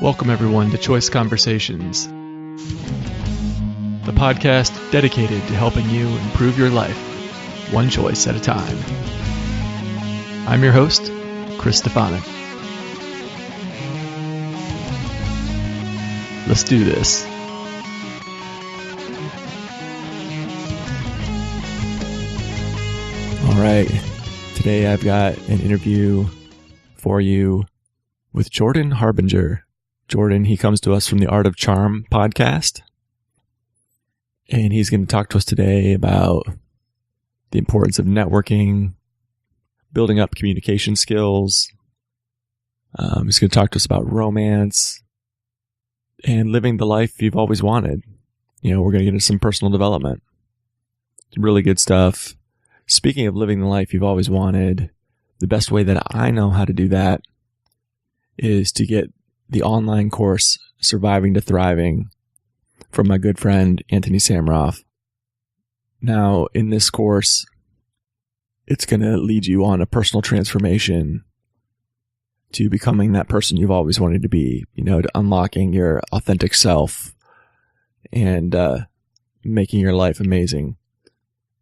Welcome everyone to Choice Conversations, the podcast dedicated to helping you improve your life, one choice at a time. I'm your host, Chris Stefanik. Let's do this. All right, today I've got an interview for you with Jordan Harbinger. Jordan, he comes to us from the Art of Charm podcast, and he's going to talk to us today about the importance of networking, building up communication skills. He's going to talk to us about romance and living the life you've always wanted. You know, we're going to get into some personal development. Really good stuff. Speaking of living the life you've always wanted, the best way that I know how to do that is to get the online course, Surviving to Thriving, from my good friend, Anthony Samroff. Now, in this course, it's going to lead you on a personal transformation to becoming that person you've always wanted to be, you know, to unlocking your authentic self and making your life amazing.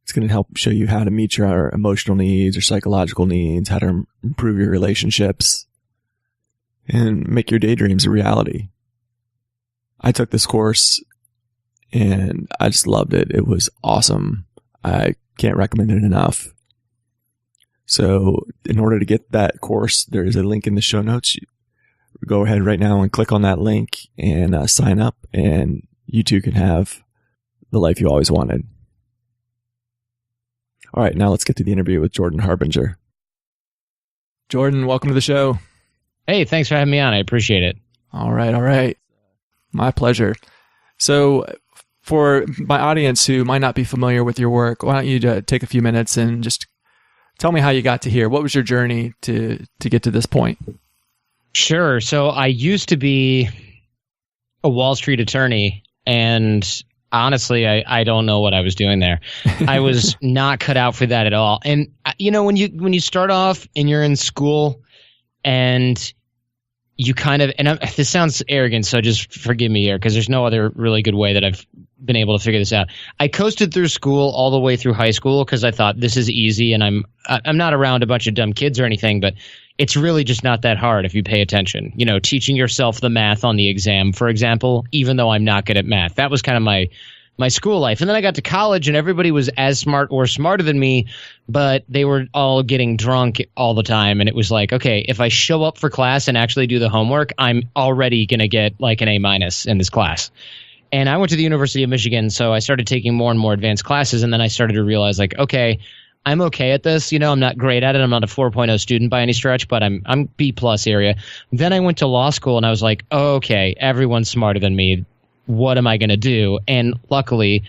It's going to help show you how to meet your emotional needs or psychological needs, how to improve your relationships, and make your daydreams a reality. I took this course and I just loved it. It was awesome. I can't recommend it enough. So in order to get that course, there is a link in the show notes. Go ahead right now and click on that link and sign up, and you too can have the life you always wanted. All right, now let's get to the interview with Jordan Harbinger. Jordan, welcome to the show. Hey, thanks for having me on. I appreciate it. All right. My pleasure. So for my audience who might not be familiar with your work, why don't you take a few minutes and just tell me how you got to here. What was your journey to get to this point? Sure. So I used to be a Wall Street attorney, and honestly, I don't know what I was doing there. I was not cut out for that at all. And you know, when you start off and you're in school, and you kind of, and this sounds arrogant, so just forgive me here, because there's no other really good way that I've been able to figure this out. I coasted through school all the way through high school because I thought this is easy, and I'm not around a bunch of dumb kids or anything, but it's really just not that hard if you pay attention. You know, teaching yourself the math on the exam, for example, even though I'm not good at math. That was kind of my school life. And then I got to college, and everybody was as smart or smarter than me, but they were all getting drunk all the time. And it was like, okay, if I show up for class and actually do the homework, I'm already going to get like an A- in this class. And I went to the University of Michigan, so I started taking more and more advanced classes. And then I started to realize, like, okay, I'm okay at this. You know, I'm not great at it. I'm not a 4.0 student by any stretch, but I'm B+ area. Then I went to law school, and I was like, oh, okay, everyone's smarter than me. What am I going to do? And luckily,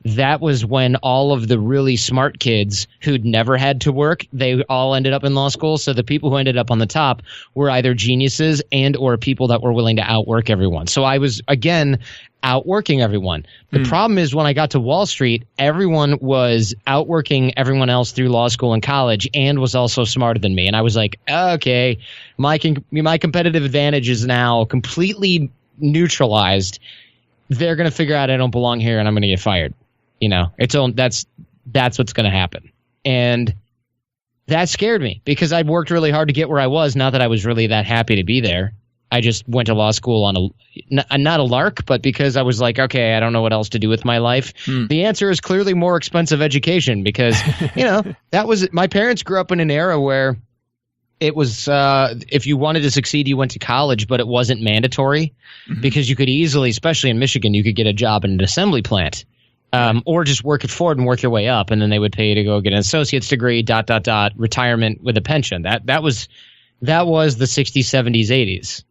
that was when all of the really smart kids who'd never had to work, they all ended up in law school. So the people who ended up on the top were either geniuses and or people that were willing to outwork everyone. So I was, again, outworking everyone. The problem is when I got to Wall Street, everyone was outworking everyone else through law school and college and was also smarter than me. And I was like, okay, my competitive advantage is now completely neutralized. They're going to figure out I don't belong here and I'm going to get fired. You know, that's what's going to happen. And that scared me because I'd worked really hard to get where I was. Not that I was really that happy to be there. I just went to law school on not a lark, but because I was like, okay, I don't know what else to do with my life. The answer is clearly more expensive education because, you know, that was my parents grew up in an era where it was if you wanted to succeed, you went to college, but it wasn't mandatory because you could easily, especially in Michigan, you could get a job in an assembly plant or just work at Ford and work your way up. And then they would pay you to go get an associate's degree, ... retirement with a pension. That was the 60s, 70s, 80s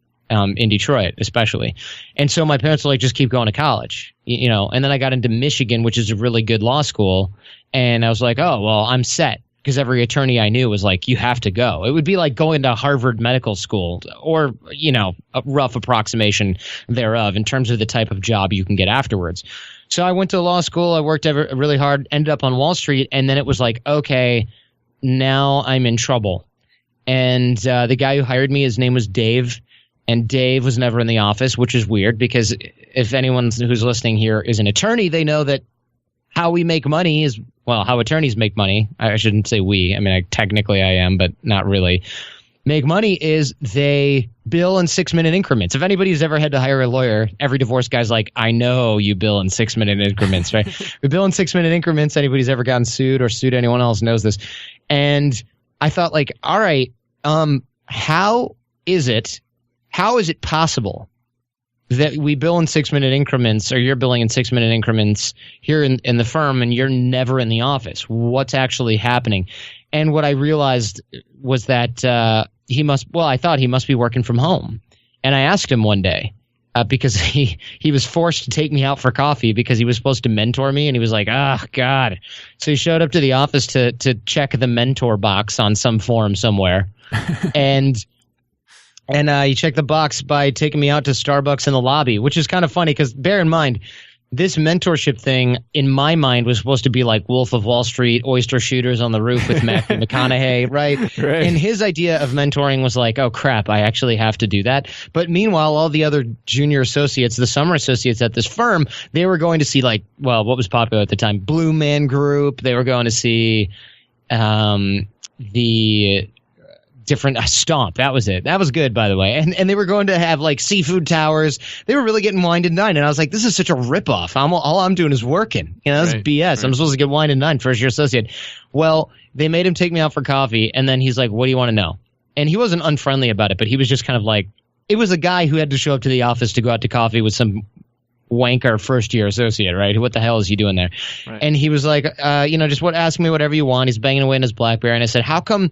in Detroit, especially. And so my parents were like, just keep going to college, you know. And then I got into Michigan, which is a really good law school. And I was like, oh, well, I'm set. Because every attorney I knew was like, you have to go. It would be like going to Harvard Medical School or, you know, a rough approximation thereof in terms of the type of job you can get afterwards. So I went to law school. I worked really hard, ended up on Wall Street. And then it was like, okay, now I'm in trouble. And the guy who hired me, his name was Dave. and Dave was never in the office, which is weird because if anyone who's listening here is an attorney, they know that how we make money is, well, how attorneys make money. I shouldn't say we. I mean, technically I am, but not really. Make money is they bill in 6-minute increments. If anybody's ever had to hire a lawyer, every divorce guy's like, I know you bill in 6-minute increments, right? We bill in 6-minute increments. Anybody's ever gotten sued or sued anyone else knows this. And I thought, like, all right, how is it possible that we bill in 6-minute increments, or you're billing in 6-minute increments here in the firm, and you're never in the office? What's actually happening? And what I realized was that I thought he must be working from home. And I asked him one day, because he was forced to take me out for coffee because he was supposed to mentor me, and he was like, God. So he showed up to the office to check the mentor box on some form somewhere. and he checked the box by taking me out to Starbucks in the lobby, which is kind of funny because bear in mind, this mentorship thing, in my mind, was supposed to be like Wolf of Wall Street, oyster shooters on the roof with Matthew McConaughey, right? And his idea of mentoring was like, oh, crap, I actually have to do that. But meanwhile, all the other junior associates, the summer associates at this firm, they were going to see, like, well, what was popular at the time? Blue Man Group. They were going to see the different Stomp. That was it. That was good, by the way. And they were going to have like seafood towers. They were really getting wined and dined. And I was like, this is such a ripoff. All I'm doing is working. You know, that's BS. Right. I'm supposed to get wined and dined, first year associate. Well, they made him take me out for coffee. And then he's like, what do you want to know? And he wasn't unfriendly about it, but he was just kind of like, it was a guy who had to show up to the office to go out to coffee with some wanker first year associate, right? What the hell is he doing there? Right. And he was like, just ask me whatever you want. He's banging away in his BlackBerry. And I said, how come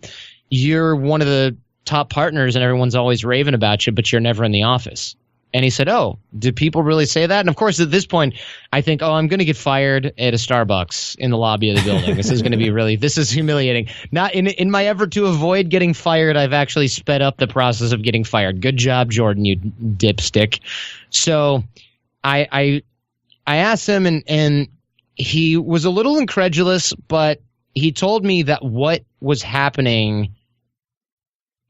you're one of the top partners and everyone's always raving about you, but you're never in the office? And he said, oh, do people really say that? And of course, at this point, I think, I'm going to get fired at a Starbucks in the lobby of the building. This is going to be this is humiliating. Not in my effort to avoid getting fired, I've actually sped up the process of getting fired. Good job, Jordan, you dipstick. So I asked him, and he was a little incredulous, but he told me that what was happening,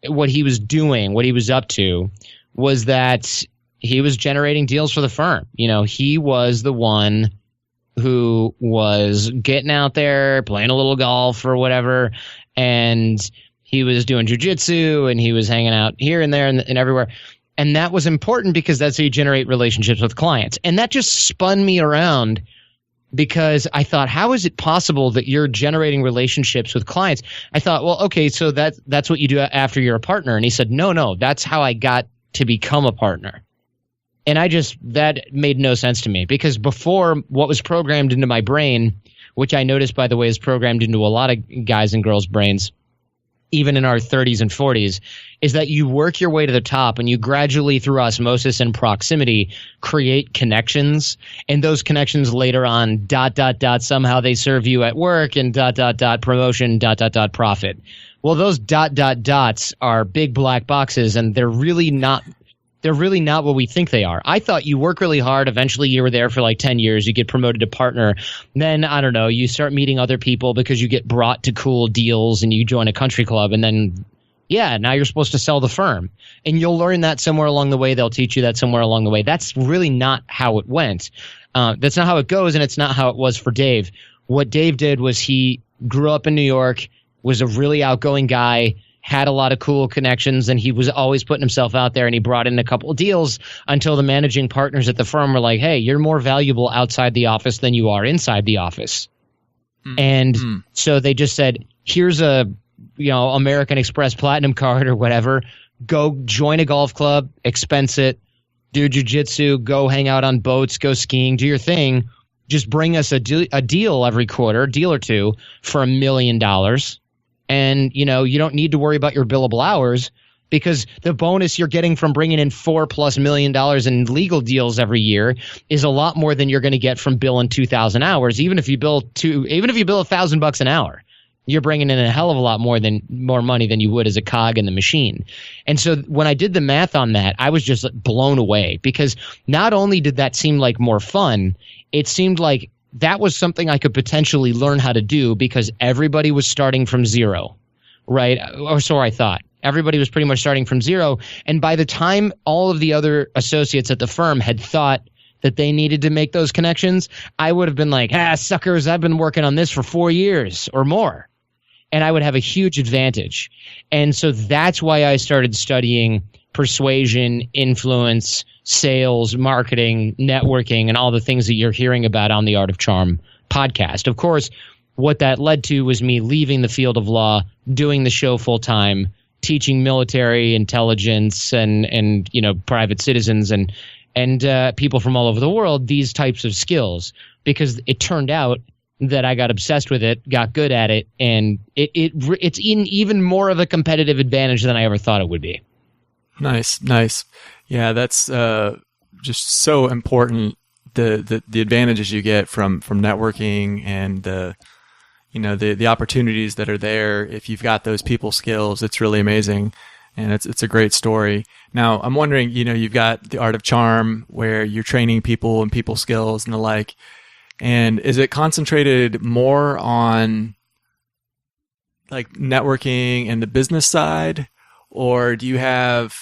what he was doing, what he was up to, was that he was generating deals for the firm. You know, he was the one who was getting out there, playing a little golf or whatever, and he was doing jujitsu, and he was hanging out here and there and everywhere. And that was important because that's how you generate relationships with clients. And that just spun me around, because I thought, how is it possible that you're generating relationships with clients? I thought, well, okay, so that's what you do after you're a partner. And he said, no, that's how I got to become a partner. And that made no sense to me, because before, what was programmed into my brain, which I noticed, by the way, is programmed into a lot of guys and girls' brains, even in our 30s and 40s, is that you work your way to the top, and you gradually, through osmosis and proximity, create connections. And those connections later on, ... somehow they serve you at work, and ... promotion, ... profit. Well, those ... are big black boxes, and they're really not what we think they are. I thought you work really hard. Eventually, you were there for like 10 years. You get promoted to partner. Then, I don't know, you start meeting other people because you get brought to cool deals and you join a country club. And then, now you're supposed to sell the firm. And you'll learn that somewhere along the way. They'll teach you that somewhere along the way. That's really not how it went. That's not how it goes, and it's not how it was for Dave. What Dave did was he grew up in New York, was a really outgoing guy, had a lot of cool connections, and he was always putting himself out there, and he brought in a couple of deals until the managing partners at the firm were like, hey, you're more valuable outside the office than you are inside the office. So they just said, here's a American Express Platinum card or whatever. Go join a golf club, expense it, do jiu-jitsu, go hang out on boats, go skiing, do your thing. Just bring us a deal every quarter, deal or two, for $1 million. And, you don't need to worry about your billable hours, because the bonus you're getting from bringing in $4+ million in legal deals every year is a lot more than you're going to get from billing 2,000 hours. Even if you bill $1,000 an hour, you're bringing in a hell of a lot more money than you would as a cog in the machine. And so when I did the math on that, I was just blown away, because not only did that seem like more fun, it seemed like that was something I could potentially learn how to do, because everybody was starting from zero, right? Or so I thought. Everybody was pretty much starting from zero. And by the time all of the other associates at the firm had thought that they needed to make those connections, I would have been like, suckers, I've been working on this for 4 years or more. And I would have a huge advantage. And so that's why I started studying persuasion, influence, sales, marketing, networking, and all the things that you're hearing about on the Art of Charm podcast. Of course, what that led to was me leaving the field of law, doing the show full time, teaching military intelligence and private citizens and people from all over the world these types of skills, because it turned out that I got obsessed with it, got good at it, and it's in even more of a competitive advantage than I ever thought it would be. Nice. Yeah, that's just so important. The advantages you get from networking and the opportunities that are there if you've got those people skills. It's really amazing, and it's a great story. Now, I'm wondering, you've got the Art of Charm where you're training people and people skills and the like. And is it concentrated more on like networking and the business side, or do you have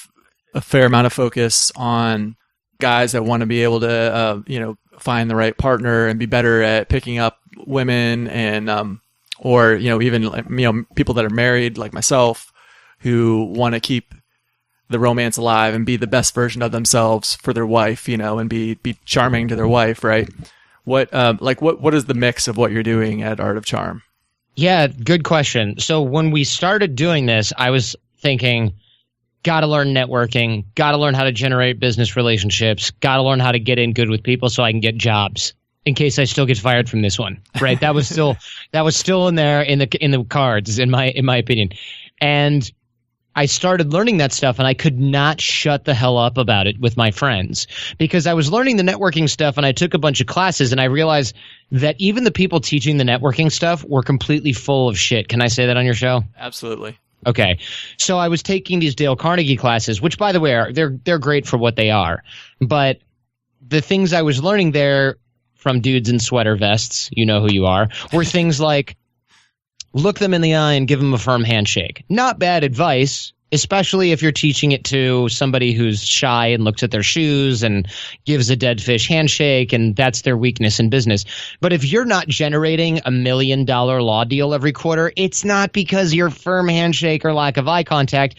a fair amount of focus on guys that want to be able to, find the right partner and be better at picking up women and, or, even, people that are married like myself who want to keep the romance alive and be the best version of themselves for their wife, and be charming to their wife, right? What is the mix of what you're doing at Art of Charm? Yeah, good question. So when we started doing this, I was thinking, got to learn networking, got to learn how to generate business relationships, got to learn how to get in good with people so I can get jobs in case I still get fired from this one. Right? That was still in there in the cards in my opinion. And I started learning that stuff, and I could not shut the hell up about it with my friends, because I was learning the networking stuff, and I took a bunch of classes, and I realized that even the people teaching the networking stuff were completely full of shit. Can I say that on your show? Absolutely. Okay. So I was taking these Dale Carnegie classes, which, by the way, they're great for what they are. But the things I was learning there from dudes in sweater vests, you know who you are, were things like, look them in the eye and give them a firm handshake. Not bad advice, especially if you're teaching it to somebody who's shy and looks at their shoes and gives a dead fish handshake, and that's their weakness in business. But if you're not generating $1 million law deal every quarter, it's not because your firm handshake or lack of eye contact.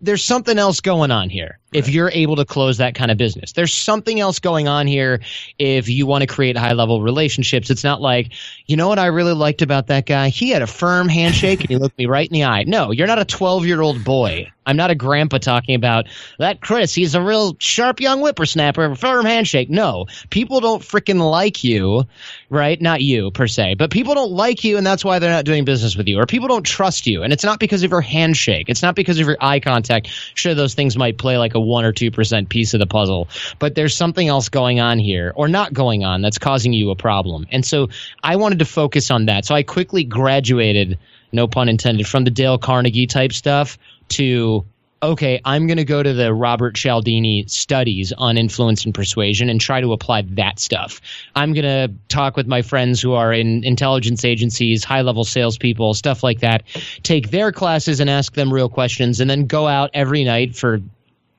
There's something else going on here. If you're able to close that kind of business, there's something else going on here. If you want to create high-level relationships, it's not like, you know what I really liked about that guy? He had a firm handshake and he looked me right in the eye. No, you're not a 12-year-old boy. I'm not a grandpa talking about that Chris. He's a real sharp young whippersnapper, firm handshake. No, people don't freaking like you, right? Not you per se, but people don't like you, and that's why they're not doing business with you. Or people don't trust you, and it's not because of your handshake. It's not because of your eye contact. Sure, those things might play like a 1 or 2% piece of the puzzle, but there's something else going on here, or not going on, that's causing you a problem. And so I wanted to focus on that. So I quickly graduated, no pun intended, from the Dale Carnegie type stuff to, okay, I'm going to go to the Robert Cialdini studies on influence and persuasion and try to apply that stuff. I'm going to talk with my friends who are in intelligence agencies, high-level salespeople, stuff like that, take their classes and ask them real questions, and then go out every night for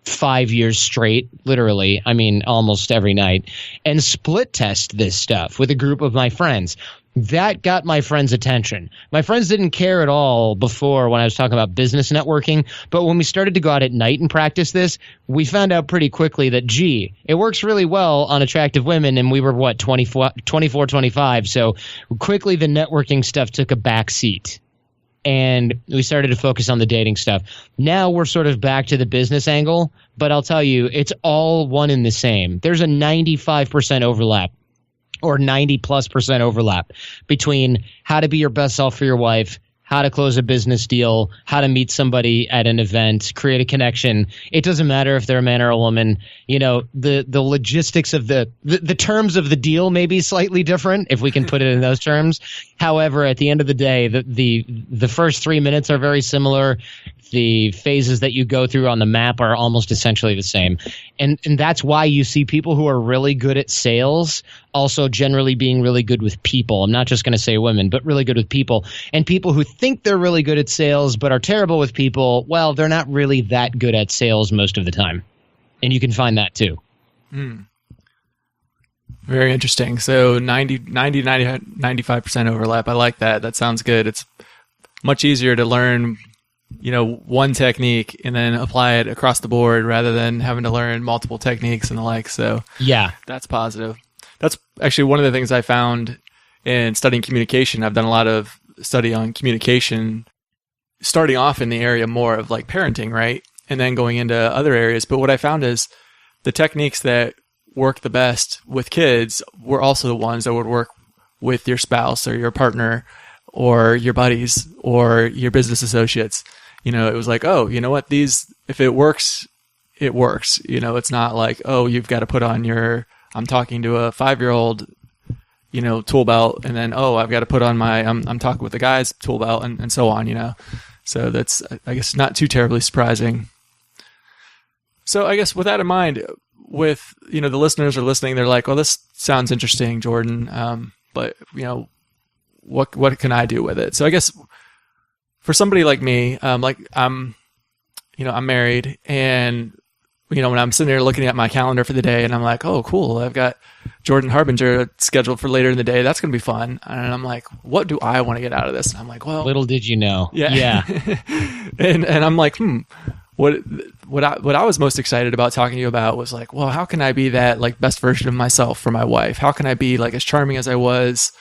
5 years straight, literally, I mean, almost every night, and split test this stuff with a group of my friends. That got my friends' attention. My friends didn't care at all before when I was talking about business networking, but when we started to go out at night and practice this, we found out pretty quickly that, gee, it works really well on attractive women, and we were, 24, 25, so quickly the networking stuff took a back seat. And we started to focus on the dating stuff. Now we're sort of back to the business angle, but I'll tell you, it's all one and the same. There's a 95% overlap, or 90+% overlap between how to be your best self for your wife, how to close a business deal, how to meet somebody at an event, create a connection. It doesn't matter if they're a man or a woman. The logistics of the terms of the deal may be slightly different, if we can put it in those terms. However, at the end of the day, the first 3 minutes are very similar. The phases that you go through on the map are almost essentially the same. And that's why you see people who are really good at sales also generally being really good with people. I'm not just going to say women, but really good with people. And people who think they're really good at sales, but are terrible with people, well, they're not really that good at sales most of the time. And you can find that too. Very interesting. So 95% overlap. I like that. That sounds good. It's much easier to learn, one technique and then apply it across the board rather than having to learn multiple techniques and the like. So yeah, that's positive. That's actually one of the things I found in studying communication. I've done a lot of study on communication, starting off in the area more of like parenting, right? And then going into other areas. But what I found is the techniques that work the best with kids were also the ones that would work with your spouse or your partner or your buddies or your business associates. It was like, oh, you know what? If it works, it works. It's not like, oh, you've got to put on I'm talking to a 5-year-old, tool belt, and then, oh, I've got to put on I'm talking with the guy's tool belt, and so on, So that's, I guess, not too terribly surprising. So I guess with that in mind, with, the listeners are listening, they're like, well, this sounds interesting, Jordan. But, what can I do with it? So I guess for somebody like me, I'm married, and, when I'm sitting there looking at my calendar for the day and I'm like, oh, cool, I've got Jordan Harbinger scheduled for later in the day. That's going to be fun. And I'm like, what do I want to get out of this? And I'm like, well, little did you know. Yeah. and I'm like, what I was most excited about talking to you about was like, well, how can I be that like best version of myself for my wife? How can I be like as charming as I was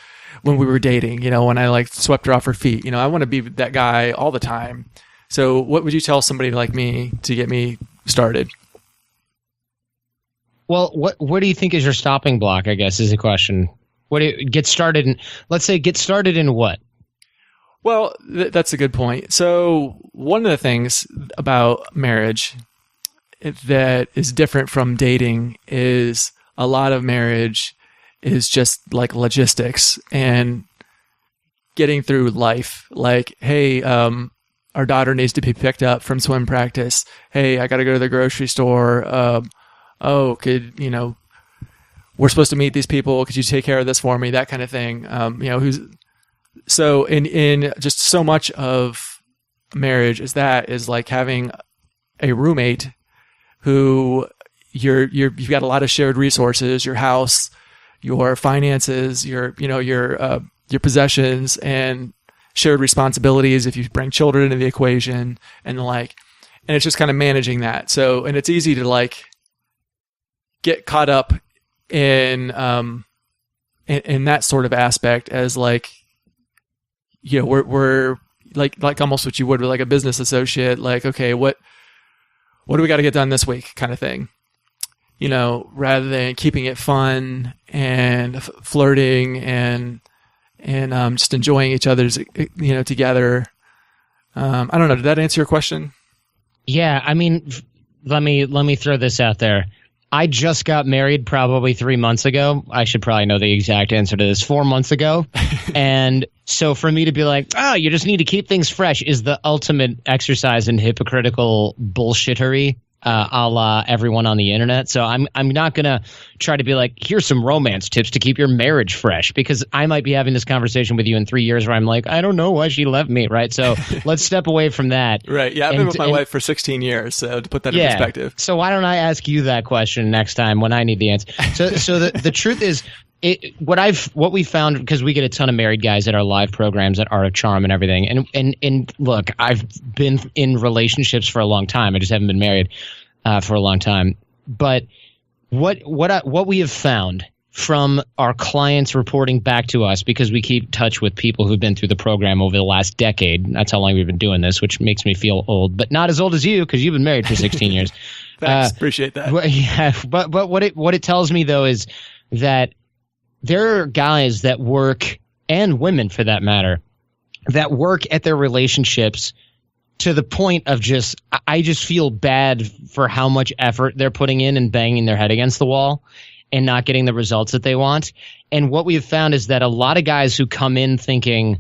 when we were dating, when I like swept her off her feet? I want to be that guy all the time. So what would you tell somebody like me to get me started? Well, what do you think is your stopping block, I guess, is the question. What do you get started in? Let's say get started in what? Well, that's a good point. So one of the things about marriage that is different from dating is a lot of marriage is just like logistics and getting through life. Like, hey, our daughter needs to be picked up from swim practice. Hey, I got to go to the grocery store. We're supposed to meet these people. Could you take care of this for me? That kind of thing. So in just so much of marriage is like having a roommate who you've got a lot of shared resources, your house, your finances, your possessions, and shared responsibilities if you bring children into the equation and the like. And it's just kind of managing that. So, and it's easy to like get caught up in that sort of aspect as like, we're like almost what you would with like a business associate, like, okay, what do we got to get done this week kind of thing, rather than keeping it fun and flirting and just enjoying each other's, together. I don't know. Did that answer your question? Yeah. I mean, let me throw this out there. I just got married probably 3 months ago. I should probably know the exact answer to this. 4 months ago. And so for me to be like, you just need to keep things fresh is the ultimate exercise in hypocritical bullshittery, a la everyone on the internet. So I'm not going to try to be like, here's some romance tips to keep your marriage fresh, because I might be having this conversation with you in 3 years where I'm like, I don't know why she left me, right? So let's step away from that. Right. Yeah, I've been with my wife for 16 years, so to put that in perspective. So why don't I ask you that question next time when I need the answer? So the truth is, what we found, because we get a ton of married guys at our live programs at Art of Charm and everything, and look, I've been in relationships for a long time. I just haven't been married for a long time. But what we have found from our clients reporting back to us, because we keep touch with people who've been through the program over the last decade. That's how long we've been doing this, which makes me feel old, but not as old as you, because you've been married for 16 years. Thanks, appreciate that. But what it tells me though is that there are guys that work, and women for that matter, that work at their relationships to the point of I just feel bad for how much effort they're putting in and banging their head against the wall and not getting the results that they want. And what we have found is that a lot of guys who come in thinking,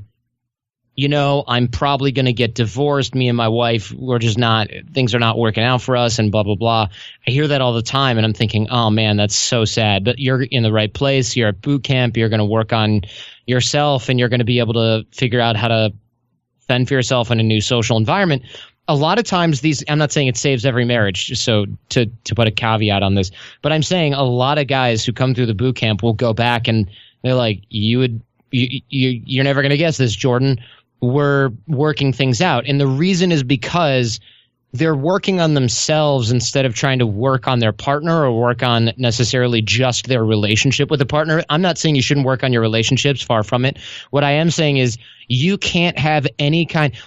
I'm probably going to get divorced. Me and my wife, things are not working out for us and blah, blah, blah. I hear that all the time and I'm thinking, oh man, that's so sad. But you're in the right place. You're at boot camp. You're going to work on yourself and you're going to be able to figure out how to fend for yourself in a new social environment. A lot of times I'm not saying it saves every marriage, just so to put a caveat on this, but I'm saying a lot of guys who come through the boot camp will go back and they're like, you're never going to guess this, Jordan. We're working things out. And the reason is because they're working on themselves instead of trying to work on their partner or work on necessarily just their relationship with a partner. I'm not saying you shouldn't work on your relationships, far from it. What I am saying is you can't have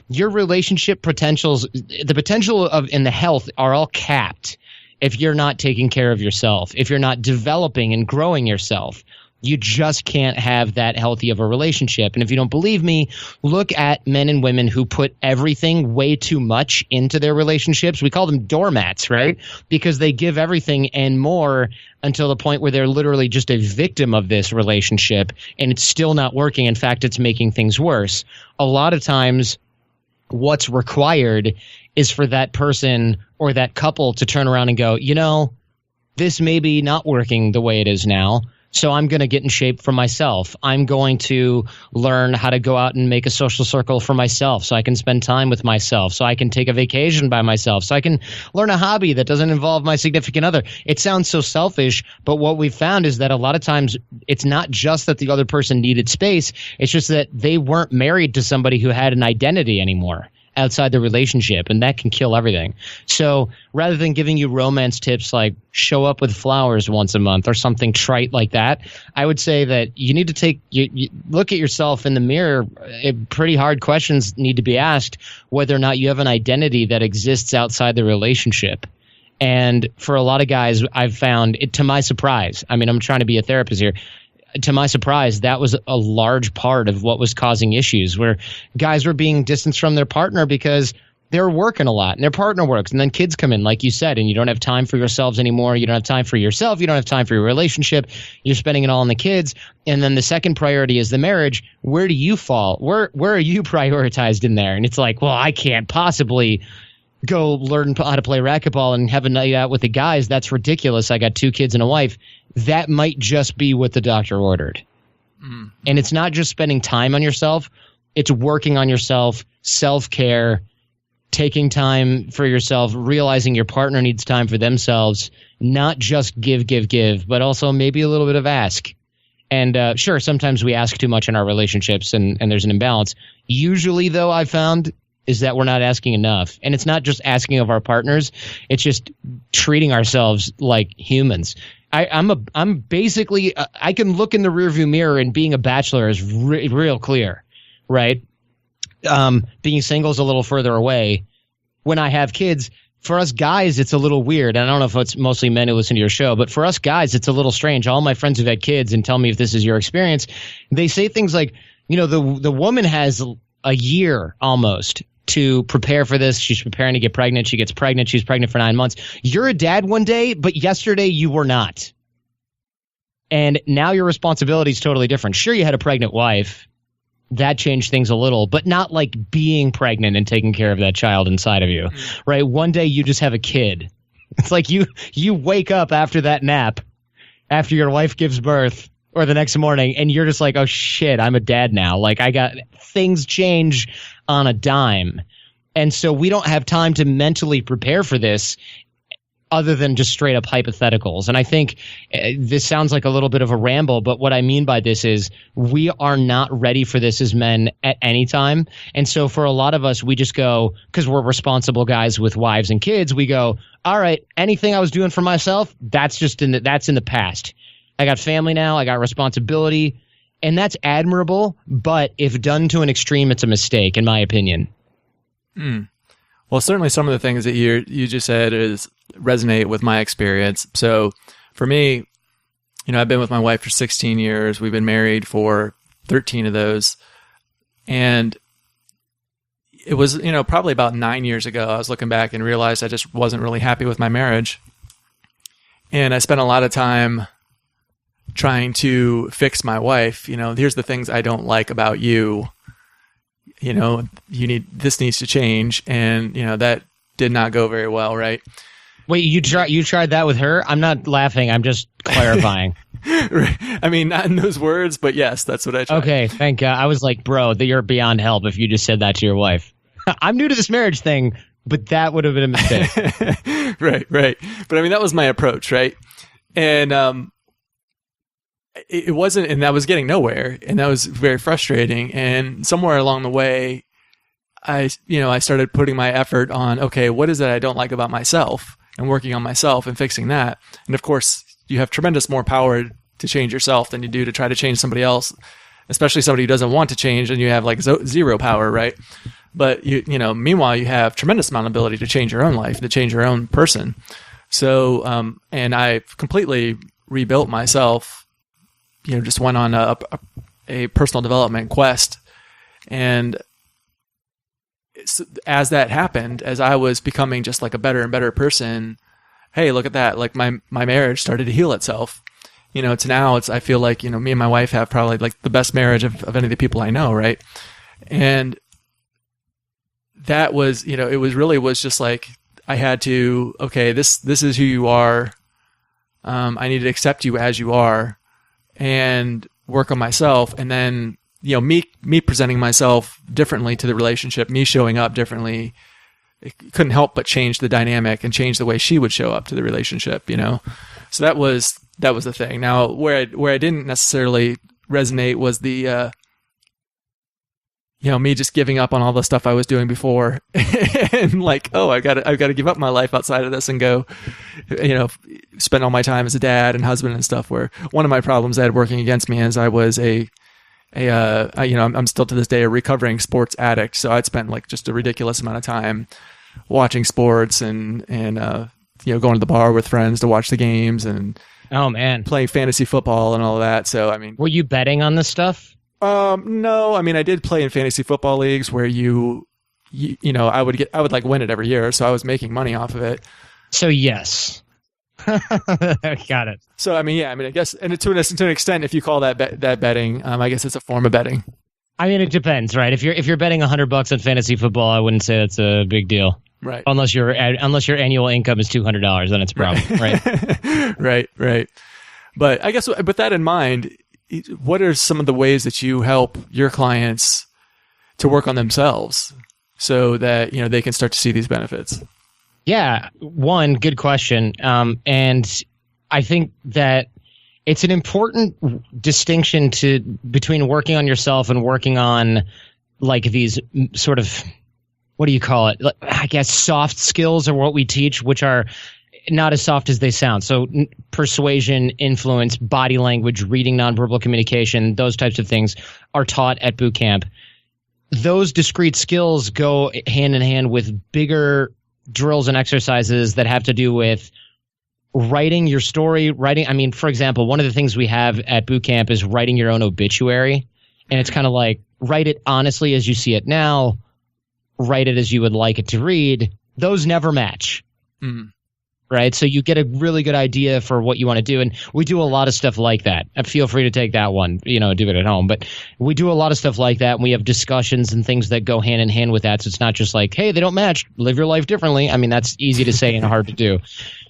your relationship potentials, the potential of in the health are all capped if you're not taking care of yourself, if you're not developing and growing yourself. You just can't have that healthy of a relationship. And if you don't believe me, look at men and women who put everything way too much into their relationships. We call them doormats, right? Because they give everything and more until the point where they're literally just a victim of this relationship and it's still not working. In fact, it's making things worse. A lot of times what's required is for that person or that couple to turn around and go, this may be not working the way it is now. So I'm going to get in shape for myself. I'm going to learn how to go out and make a social circle for myself so I can spend time with myself, so I can take a vacation by myself, so I can learn a hobby that doesn't involve my significant other. It sounds so selfish, but what we've found is that a lot of times it's not just that the other person needed space. It's just that they weren't married to somebody who had an identity anymore outside the relationship, and that can kill everything. So rather than giving you romance tips like show up with flowers once a month or something trite like that, I would say that you need to you look at yourself in the mirror. Pretty hard questions need to be asked whether or not you have an identity that exists outside the relationship. And for a lot of guys, I've found it, to my surprise, I mean, I'm trying to be a therapist here, to my surprise, that was a large part of what was causing issues, where guys were being distanced from their partner because they're working a lot and their partner works. And then kids come in, like you said, and you don't have time for yourselves anymore. You don't have time for yourself. You don't have time for your relationship. You're spending it all on the kids. And then the second priority is the marriage. Where do you fall? Where are you prioritized in there? And it's like, well, I can't possibly go learn how to play racquetball and have a night out with the guys. That's ridiculous. I got 2 kids and a wife. That might just be what the doctor ordered. Mm. And it's not just spending time on yourself. It's working on yourself, self-care, taking time for yourself, realizing your partner needs time for themselves, not just give, but also maybe a little bit of ask. And sure, sometimes we ask too much in our relationships and there's an imbalance. Usually, though, I've found is that we're not asking enough. And it's not just asking of our partners. It's just treating ourselves like humans. I'm basically, I can look in the rearview mirror and being a bachelor is real clear, right? Being single is a little further away. When I have kids, for us guys, it's a little weird. And I don't know if it's mostly men who listen to your show, but for us guys, it's a little strange. All my friends who've had kids, and tell me if this is your experience, they say things like, the woman has a year almost to prepare for this. She's preparing to get pregnant. She gets pregnant. She's pregnant for 9 months. You're a dad one day, but yesterday you were not. And now your responsibility is totally different. Sure, you had a pregnant wife. That changed things a little, but not like being pregnant and taking care of that child inside of you, right? One day you just have a kid. It's like you wake up after that nap, after your wife gives birth, or the next morning, and you're just like, oh shit, I'm a dad now. Like things change on a dime. And so we don't have time to mentally prepare for this other than just straight up hypotheticals. And I think this sounds like a little bit of a ramble, but what I mean by this is we are not ready for this as men at any time. And so for a lot of us, we just go, because we're responsible guys with wives and kids, we go, all right, anything I was doing for myself, that's in the past. I got family now. I got responsibility. And that's admirable. But if done to an extreme, it's a mistake, in my opinion. Mm. Well, certainly some of the things that you just said resonate with my experience. So for me, I've been with my wife for 16 years. We've been married for 13 of those. And it was, probably about 9 years ago, I was looking back and realized I just wasn't really happy with my marriage. And I spent a lot of time trying to fix my wife. Here's the things I don't like about you. This needs to change. And, that did not go very well, right? Wait, you tried that with her? I'm not laughing. I'm just clarifying. Right. I mean, not in those words, but yes, that's what I tried. Okay, thank God. I was like, bro, that you're beyond help if you just said that to your wife. I'm new to this marriage thing, but that would have been a mistake. Right. But I mean, that was my approach, right? And it wasn't, and that was getting nowhere, and that was very frustrating. And somewhere along the way, I started putting my effort on, okay, what is it I don't like about myself, and working on myself and fixing that. And of course, you have tremendous more power to change yourself than you do to try to change somebody else, especially somebody who doesn't want to change, and you have like zero power, right? But meanwhile, you have tremendous amount of ability to change your own life, to change your own person. So, and I completely rebuilt myself, just went on a personal development quest. And as that happened, as I was becoming just like a better and better person, hey, look at that. Like my marriage started to heal itself. To now I feel like, me and my wife have probably like the best marriage of any of the people I know. Right. And that was, it was just like, I had to, okay, this is who you are. I need to accept you as you are and work on myself. And then, me presenting myself differently to the relationship, me showing up differently, it couldn't help but change the dynamic and change the way she would show up to the relationship, So that was the thing. Now, where I didn't necessarily resonate was the, me just giving up on all the stuff I was doing before and like, oh, I've got to give up my life outside of this and go, spend all my time as a dad and husband and stuff. Where one of my problems I had working against me is I was I'm still to this day a recovering sports addict. So I'd spent like just a ridiculous amount of time watching sports and going to the bar with friends to watch the games and oh man, playing fantasy football and all of that. So I mean, were you betting on this stuff? No, I mean, I did play in fantasy football leagues where I would like win it every year. So I was making money off of it. So yes. Got it. So, I mean, yeah, I guess, and to an extent, if you call that betting, I guess it's a form of betting. I mean, it depends, right? If you're betting $100 on fantasy football, I wouldn't say that's a big deal. Right. Unless your annual income is $200, then it's a problem, right? Right. But I guess with that in mind, what are some of the ways that you help your clients to work on themselves so that, they can start to see these benefits? Yeah, one, good question. And I think that it's an important distinction between working on yourself and working on like these sort of, what do you call it? I guess soft skills are what we teach, which are not as soft as they sound. So persuasion, influence, body language, reading nonverbal communication, those types of things are taught at boot camp. Those discrete skills go hand in hand with bigger drills and exercises that have to do with writing your story, for example, one of the things we have at boot camp is writing your own obituary. And it's kind of like, write it honestly as you see it now, write it as you would like it to read. Those never match. Mm. Right? So you get a really good idea for what you want to do. And we do a lot of stuff like that. Feel free to take that one, do it at home. But we do a lot of stuff like that. And we have discussions and things that go hand in hand with that. So it's not just like, hey, they don't match. Live your life differently. I mean, that's easy to say and hard to do.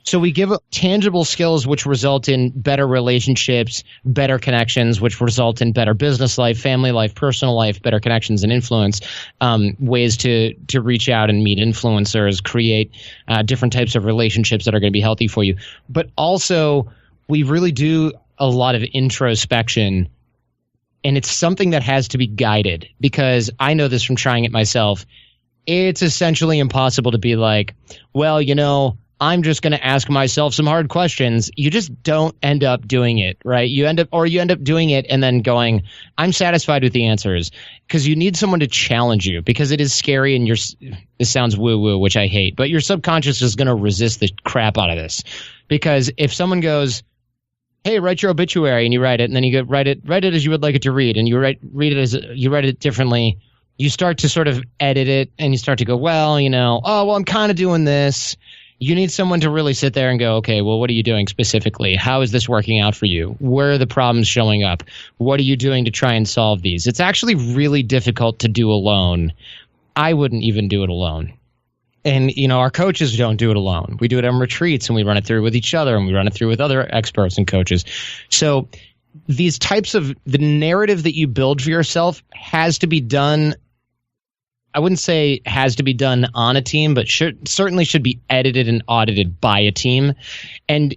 So we give tangible skills which result in better relationships, better connections, which result in better business life, family life, personal life, better connections and influence, ways to reach out and meet influencers, create different types of relationships that are going to be healthy for you. But also, we really do a lot of introspection, and it's something that has to be guided because I know this from trying it myself. It's essentially impossible to be like, well, I'm just going to ask myself some hard questions. You just don't end up doing it, right? You end up doing it and then going, I'm satisfied with the answers, because you need someone to challenge you, because it is scary and this sounds woo-woo, which I hate, but your subconscious is going to resist the crap out of this. Because if someone goes, hey, write your obituary, and you write it, and then you go, write it as you would like it to read, and you write it differently, you start to sort of edit it, and you start to go, well, I'm kind of doing this. You need someone to really sit there and go, okay, well, what are you doing specifically? How is this working out for you? Where are the problems showing up? What are you doing to try and solve these? It's actually really difficult to do alone. I wouldn't even do it alone. And, our coaches don't do it alone. We do it on retreats, and we run it through with each other, and we run it through with other experts and coaches. So these types of the narrative that you build for yourself has to be done. I wouldn't say has to be done on a team, but certainly should be edited and audited by a team. And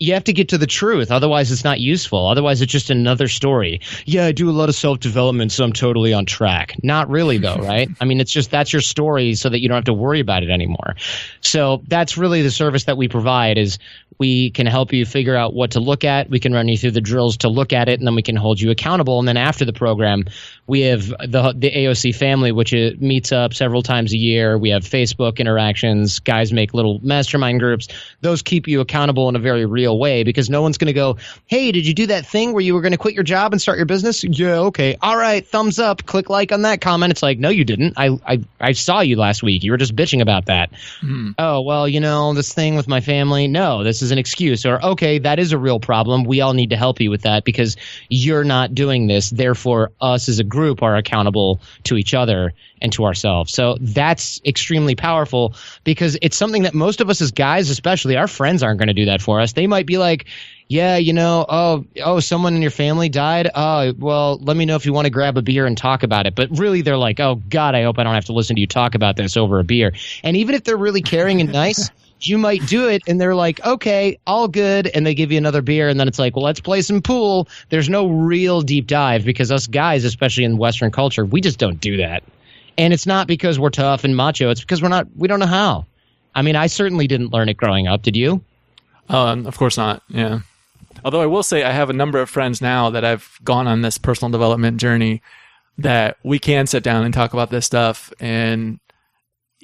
you have to get to the truth. Otherwise, it's not useful. Otherwise, it's just another story. Yeah, I do a lot of self-development, so I'm totally on track. Not really, though, right? I mean, it's just that's your story so that you don't have to worry about it anymore. So that's really the service that we provide is we can help you figure out what to look at. We can run you through the drills to look at it, and then we can hold you accountable. And then after the program, we have the AOC family, which meets up several times a year. We have Facebook interactions. Guys make little mastermind groups. Those keep you accountable in a very real way because no one's going to go, hey, did you do that thing where you were going to quit your job and start your business? Yeah, okay. All right, thumbs up. Click like on that comment. It's like, no, you didn't. I saw you last week. You were just bitching about that. Oh, well, this thing with my family. No, this is an excuse. Or, okay, that is a real problem. We all need to help you with that because you're not doing this. Therefore, us as a group are accountable to each other and to ourselves. So that's extremely powerful because it's something that most of us as guys, especially our friends, aren't going to do that for us. They might be like, yeah, someone in your family died. Oh, well, let me know if you want to grab a beer and talk about it. But really, they're like, oh, God, I hope I don't have to listen to you talk about this over a beer. And even if they're really caring and nice, you might do it and they're like, okay, all good. And they give you another beer. And then it's like, well, let's play some pool. There's no real deep dive because us guys, especially in Western culture, we just don't do that. And it's not because we're tough and macho. It's because we don't know how. I mean, I certainly didn't learn it growing up. Did you? Of course not. Yeah. Although I will say I have a number of friends now that I've gone on this personal development journey that we can sit down and talk about this stuff and,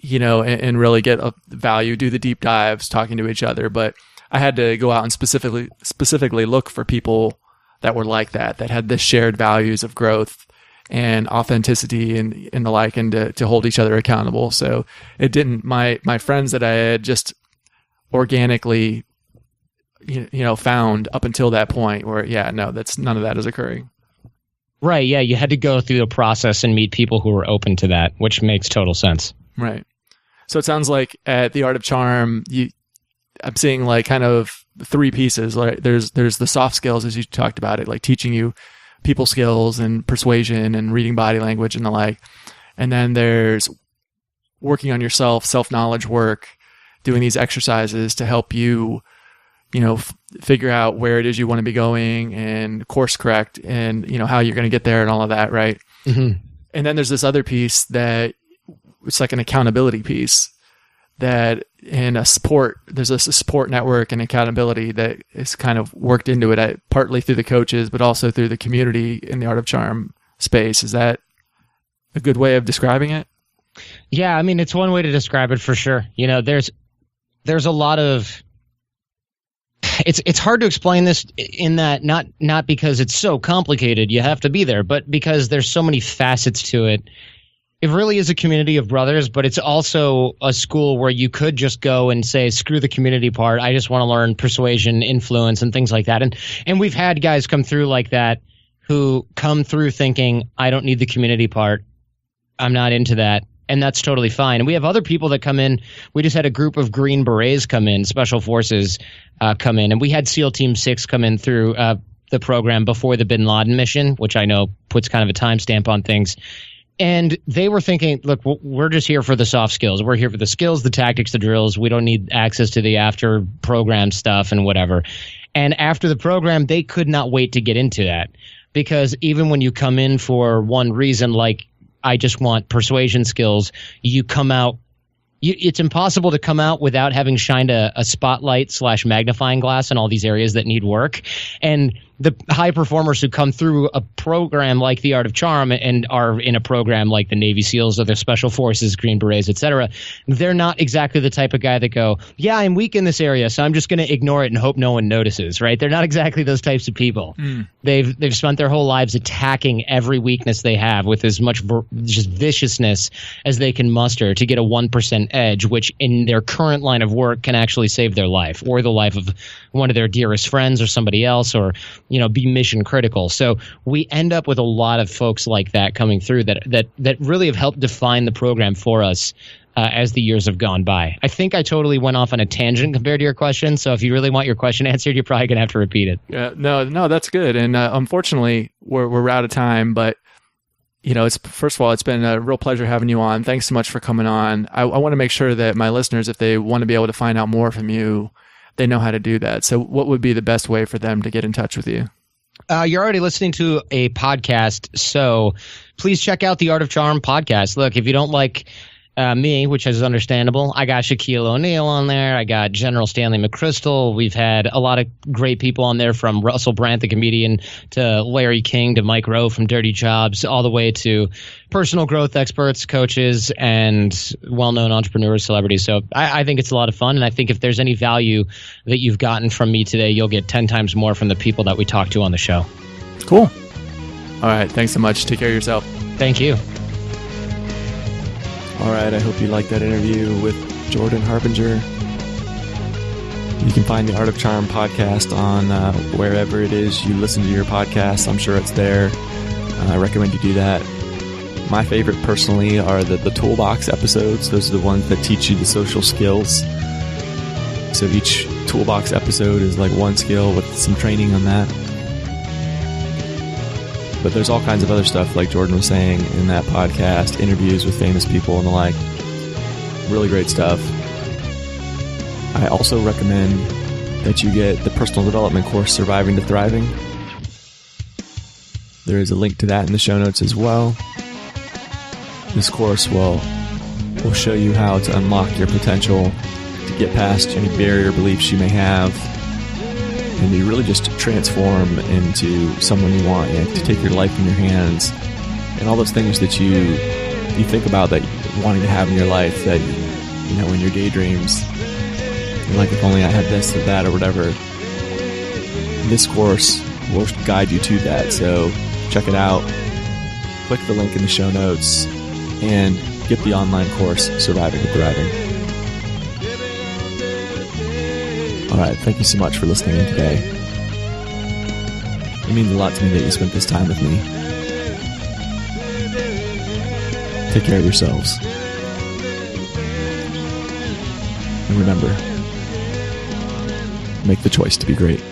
and really get a value, do the deep dives, talking to each other. But I had to go out and specifically look for people that were like that had this shared values of growth and authenticity and the like, and to hold each other accountable. So it didn't, my friends that I had just organically, found up until that point where, none of that is occurring. Right. Yeah. You had to go through the process and meet people who were open to that, which makes total sense. Right. So it sounds like at the Art of Charm, I'm seeing like kind of three pieces. Like there's the soft skills, as you talked about it, like teaching you people skills and persuasion and reading body language and the like. And then there's working on yourself, self-knowledge work, doing these exercises to help you, figure out where it is you want to be going and course correct and, how you're going to get there and all of that. Right. Mm-hmm. And then there's this other piece that it's like an accountability piece that there's a support network and accountability that is kind of worked into it partly through the coaches, but also through the community in the Art of Charm space. Is that a good way of describing it? Yeah. I mean, it's one way to describe it for sure. There's a lot of, it's hard to explain this in that not because it's so complicated, you have to be there, but because there's so many facets to it. It really is a community of brothers, but it's also a school where you could just go and say, screw the community part. I just want to learn persuasion, influence, and things like that. And we've had guys come through like that who come through thinking, I don't need the community part. I'm not into that. And that's totally fine. And we have other people that come in. We just had a group of Green Berets come in, Special Forces come in. And we had SEAL Team 6 come in through the program before the Bin Laden mission, which I know puts kind of a timestamp on things. And they were thinking, look, we're just here for the soft skills. We're here for the skills, the tactics, the drills. We don't need access to the after program stuff and whatever. And after the program, they could not wait to get into that. Because even when you come in for one reason, like I just want persuasion skills, you come out. It's impossible to come out without having shined a spotlight / magnifying glass in all these areas that need work. And the high performers who come through a program like the Art of Charm and are in a program like the Navy SEALs or the Special Forces, Green Berets, etc., they're not exactly the type of guy that go, yeah, I'm weak in this area, so I'm just going to ignore it and hope no one notices, right? They're not exactly those types of people. They've spent their whole lives attacking every weakness they have with as much just viciousness as they can muster to get a 1% edge, which in their current line of work can actually save their life or the life of one of their dearest friends or somebody else, or be mission critical. So we end up with a lot of folks like that coming through that really have helped define the program for us as the years have gone by. I think I totally went off on a tangent compared to your question. So if you really want your question answered, you're probably going to have to repeat it. No, that's good. And unfortunately, we're out of time. But first of all, it's been a real pleasure having you on. Thanks so much for coming on. I want to make sure that my listeners, if they want to be able to find out more from you, they know how to do that. So what would be the best way for them to get in touch with you? You're already listening to a podcast, so please check out the Art of Charm podcast. Look, if you don't like me, which is understandable, I got Shaquille O'Neal on there. I got General Stanley McChrystal. We've had a lot of great people on there, from Russell Brand, the comedian, to Larry King, to Mike Rowe from Dirty Jobs, all the way to personal growth experts, coaches, and well-known entrepreneurs, celebrities. So I think it's a lot of fun, and I think if there's any value that you've gotten from me today, you'll get 10 times more from the people that we talk to on the show. Cool. All right. Thanks so much. Take care of yourself. Thank you. All right, I hope you liked that interview with Jordan Harbinger. You can find the Art of Charm podcast on wherever it is you listen to your podcasts. I'm sure it's there. I recommend you do that. My favorite personally are the Toolbox episodes. Those are the ones that teach you the social skills. So each Toolbox episode is like one skill with some training on that. But there's all kinds of other stuff, like Jordan was saying in that podcast, interviews with famous people and the like. Really great stuff. I also recommend that you get the personal development course, Surviving to Thriving. There is a link to that in the show notes as well. This course will show you how to unlock your potential, to get past any barrier beliefs you may have, and you really just transform into someone you want, to take your life in your hands, and all those things that you think about that you're wanting to have in your life, that, in your daydreams, you're like, if only I had this or that or whatever. This course will guide you to that. So check it out. Click the link in the show notes and get the online course, Surviving to Thriving. All right, thank you so much for listening in today. It means a lot to me that you spent this time with me. Take care of yourselves. And remember, make the choice to be great.